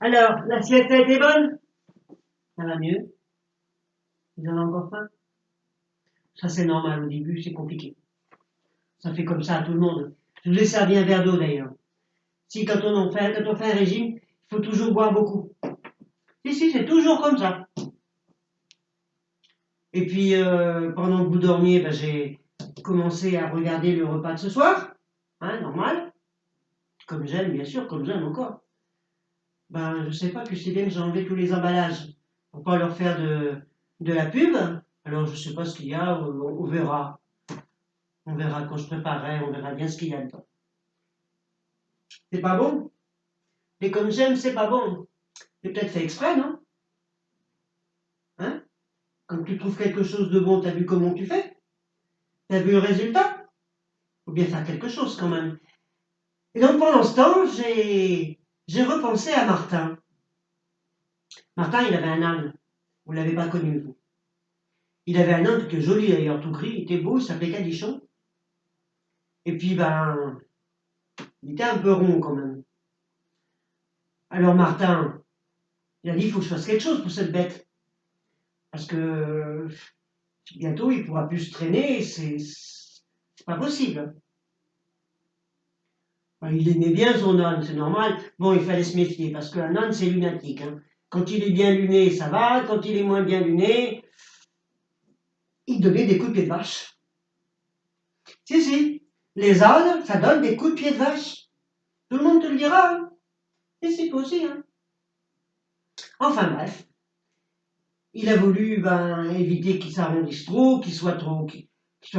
Alors, la sieste a été bonne? Ça va mieux? Vous en avez encore faim? Ça, c'est normal. Au début, c'est compliqué. Ça fait comme ça à tout le monde. Je vous ai servi un verre d'eau d'ailleurs. Si, quand on fait un régime, il faut toujours boire beaucoup. Si, c'est toujours comme ça. Et puis, pendant que vous dormiez, ben, j'ai commencé à regarder le repas de ce soir. Hein, normal. Comme j'aime, bien sûr, comme j'aime encore. Ben, je sais pas, puis c'est bien que j'ai enlevé tous les emballages pour pas leur faire de la pub. Alors, je sais pas ce qu'il y a, on verra. On verra quand je préparerai, on verra bien ce qu'il y a dedans. C'est pas bon? Et comme j'aime, c'est pas bon. C'est peut-être fait exprès, non? Hein? Quand tu trouves quelque chose de bon, t'as vu comment tu fais? T'as vu le résultat? Faut bien faire quelque chose quand même. Et donc pendant ce temps, j'ai repensé à Martin. Martin, il avait un âne. Vous l'avez pas connu, vous. Il avait un âne qui était joli d'ailleurs, tout gris, il était beau, il s'appelait Cadichon. Et puis, ben, il était un peu rond quand même. Alors Martin, il a dit, il faut que je fasse quelque chose pour cette bête. Parce que bientôt, il pourra plus se traîner, c'est pas possible. Enfin, il aimait bien son âne, c'est normal. Bon, il fallait se méfier, parce qu'un âne, c'est lunatique. Hein. Quand il est bien luné, ça va. Quand il est moins bien luné, il donnait des coups de pied de vache. Si, les ânes, ça donne des coups de pied de vache. Tout le monde te le dira. Hein. Si, toi aussi. Hein. Enfin bref, il a voulu éviter qu'il s'arrondisse trop, qu'il soit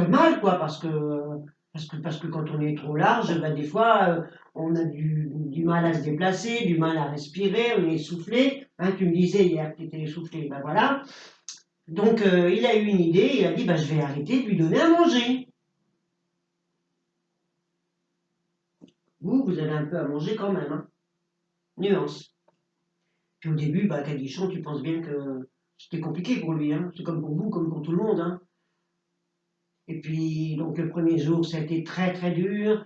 mal, quoi, parce que quand on est trop large, ben, des fois, on a du mal à se déplacer, du mal à respirer, on est essoufflé. Hein, tu me disais hier que tu étais essoufflé, ben voilà. Donc, il a eu une idée, il a dit, ben, je vais arrêter de lui donner à manger. Vous avez un peu à manger quand même, hein. Nuance. Puis au début, bah, Cadichon, tu penses bien que c'était compliqué pour lui, hein. C'est comme pour vous, comme pour tout le monde, hein. Et puis, donc le premier jour, ça a été très très dur.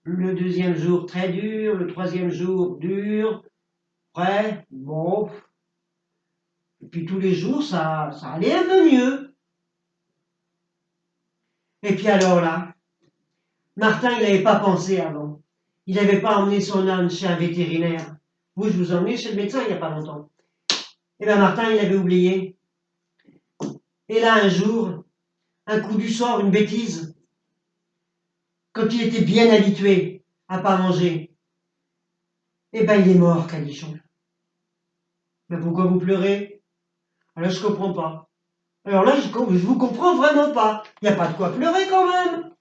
Le deuxième jour, très dur. Le troisième jour, dur. Après, bon. Et puis tous les jours, ça allait un peu mieux. Et puis alors là, Martin, il n'avait pas pensé avant. Il n'avait pas emmené son âne chez un vétérinaire. Vous, je vous ai emmené chez le médecin il n'y a pas longtemps. Et bien Martin, il avait oublié. Et là, un jour, un coup du sort, une bêtise, quand il était bien habitué à pas manger, eh ben il est mort, Calichon. Mais pourquoi vous pleurez? Alors je comprends pas. Alors là, je vous comprends vraiment pas. Il n'y a pas de quoi pleurer quand même.